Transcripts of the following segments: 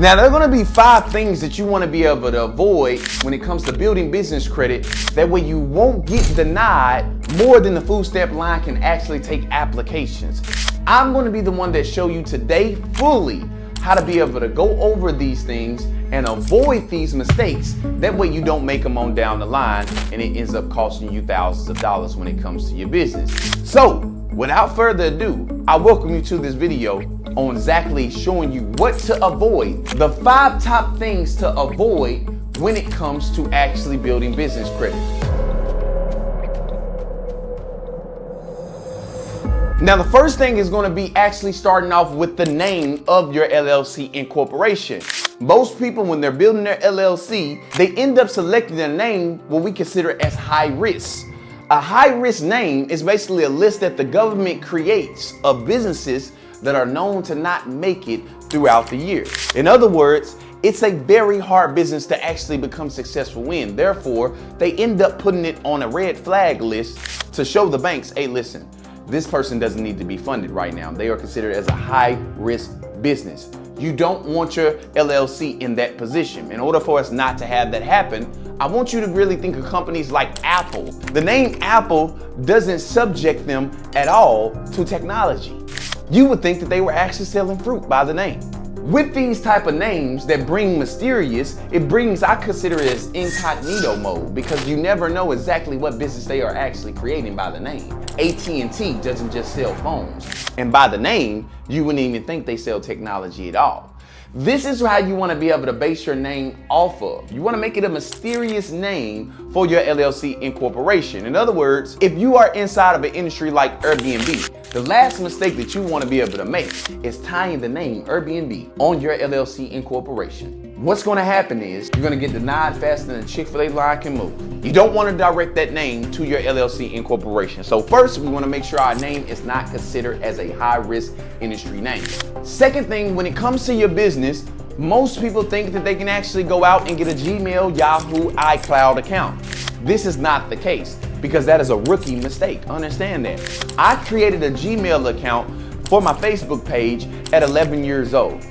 Now, there are going to be 5 things that you want to be able to avoid when it comes to building business credit. That way you won't get denied more than the food stamp line can actually take applications. I'm going to be the one that show you today fully how to be able to go over these things and avoid these mistakes. That way you don't make them on down the line and it ends up costing you thousands of dollars when it comes to your business. So without further ado, I welcome you to this video on exactly showing you what to avoid, the 5 top things to avoid when it comes to actually building business credit. Now, the first thing is going to be actually starting off with the name of your LLC incorporation. Most people, when they're building their LLC, they end up selecting a name what we consider as high risk. A high risk name is basically a list that the government creates of businesses that are known to not make it throughout the year. In other words, it's a very hard business to actually become successful in. Therefore, they end up putting it on a red flag list to show the banks, hey, listen, this person doesn't need to be funded right now. They are considered as a high risk business. You don't want your LLC in that position. In order for us not to have that happen, I want you to really think of companies like Apple. The name Apple doesn't subject them at all to technology. You would think that they were actually selling fruit by the name. With these type of names that bring mysterious, it brings, I consider it as incognito mode, because you never know exactly what business they are actually creating by the name. AT&T doesn't just sell phones. And by the name, you wouldn't even think they sell technology at all. This is how you want to be able to base your name off of. You want to make it a mysterious name for your LLC incorporation. In other words, if you are inside of an industry like Airbnb, the last mistake that you want to be able to make is tying the name Airbnb on your LLC incorporation. What's going to happen is you're going to get denied faster than a Chick-fil-A line can move. You don't want to direct that name to your LLC incorporation. So first, we want to make sure our name is not considered as a high-risk industry name. Second thing, when it comes to your business, most people think that they can actually go out and get a Gmail, Yahoo, iCloud account. This is not the case, because that is a rookie mistake. Understand that. I created a Gmail account for my Facebook page at 11 years old.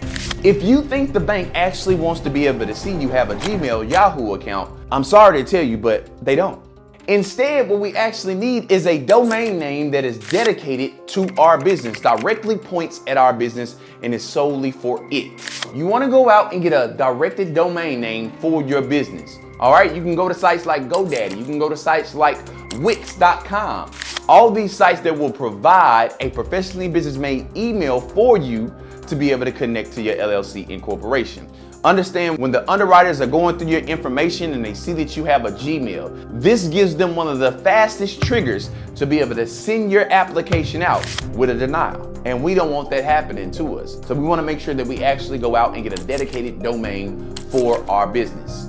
If you think the bank actually wants to be able to see you have a Gmail, Yahoo account, I'm sorry to tell you, but they don't. Instead, what we actually need is a domain name that is dedicated to our business, directly points at our business, and is solely for it. You want to go out and get a directed domain name for your business. All right, you can go to sites like GoDaddy, you can go to sites like Wix.com. All these sites that will provide a professionally business-made email for you to be able to connect to your LLC incorporation. Understand, when the underwriters are going through your information and they see that you have a Gmail, this gives them one of the fastest triggers to be able to send your application out with a denial. And we don't want that happening to us. So we want to make sure that we actually go out and get a dedicated domain for our business.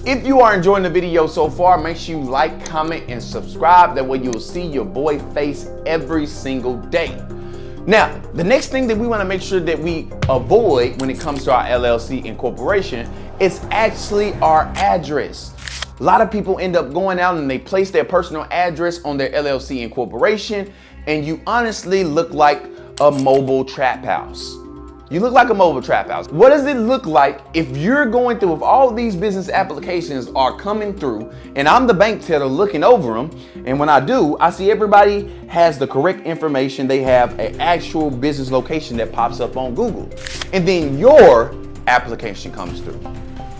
If you are enjoying the video so far, make sure you like, comment, and subscribe. That way you'll see your boy face every single day. Now, the next thing that we want to make sure that we avoid when it comes to our LLC incorporation is actually our address. A lot of people end up going out and they place their personal address on their LLC incorporation, and you honestly look like a mobile trap house. You look like a mobile trap house. What does it look like if you're going through, if all these business applications are coming through and I'm the bank teller looking over them, and when I do, I see everybody has the correct information. They have an actual business location that pops up on Google. And then your application comes through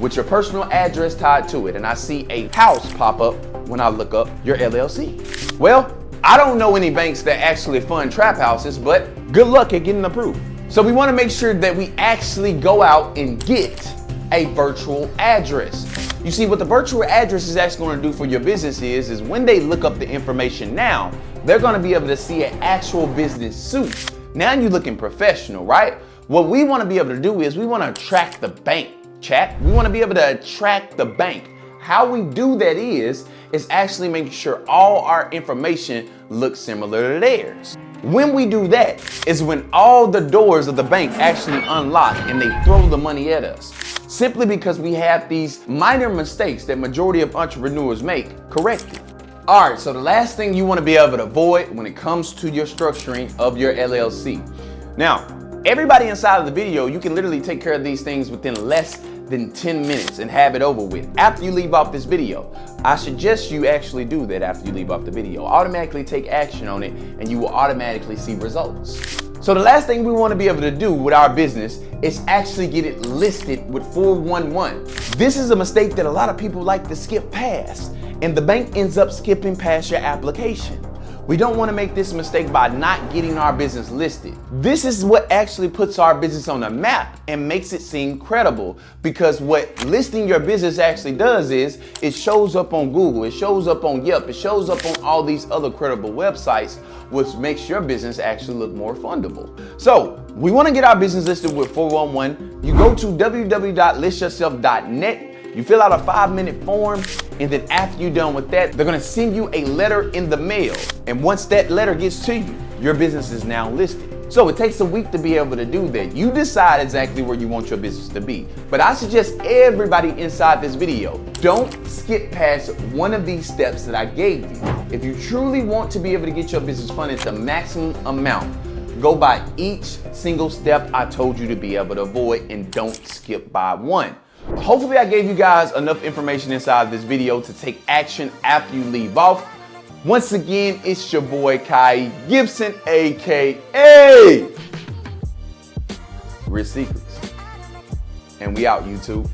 with your personal address tied to it. And I see a house pop up when I look up your LLC. Well, I don't know any banks that actually fund trap houses, but good luck at getting approved. So we want to make sure that we actually go out and get a virtual address. You see, what the virtual address is actually going to do for your business is when they look up the information now, they're going to be able to see an actual business suit. Now you're looking professional, right? What we want to be able to do is we want to attract the bank, chat. We want to be able to attract the bank. How we do that is actually making sure all our information looks similar to theirs. When we do that is when all the doors of the bank actually unlock and they throw the money at us. Simply because we have these minor mistakes that majority of entrepreneurs make correctly. All right, so the last thing you want to be able to avoid when it comes to your structuring of your LLC. Now, Everybody inside of the video, you can literally take care of these things within less than 10 minutes and have it over with. After you leave off this video, I suggest you actually do that after you leave off the video. Automatically take action on it and you will automatically see results. So the last thing we want to be able to do with our business is actually get it listed with 411. This is a mistake that a lot of people like to skip past, and the bank ends up skipping past your application. We don't want to make this mistake by not getting our business listed. This is what actually puts our business on the map and makes it seem credible, because what listing your business actually does is it shows up on Google, it shows up on Yelp, it shows up on all these other credible websites, which makes your business actually look more fundable. So we want to get our business listed with 411. You go to www.listyourself.net. You fill out a 5-minute form, and then after you're done with that, they're gonna send you a letter in the mail. And once that letter gets to you, your business is now listed. So it takes a week to be able to do that. You decide exactly where you want your business to be. But I suggest everybody inside this video, don't skip past one of these steps that I gave you. If you truly want to be able to get your business funded to maximum amount, go by each single step I told you to be able to avoid, and don't skip by one. Hopefully I gave you guys enough information inside this video to take action after you leave off. Once again, it's your boy Kai Gibson, aka Rich Secrets. And we out, YouTube.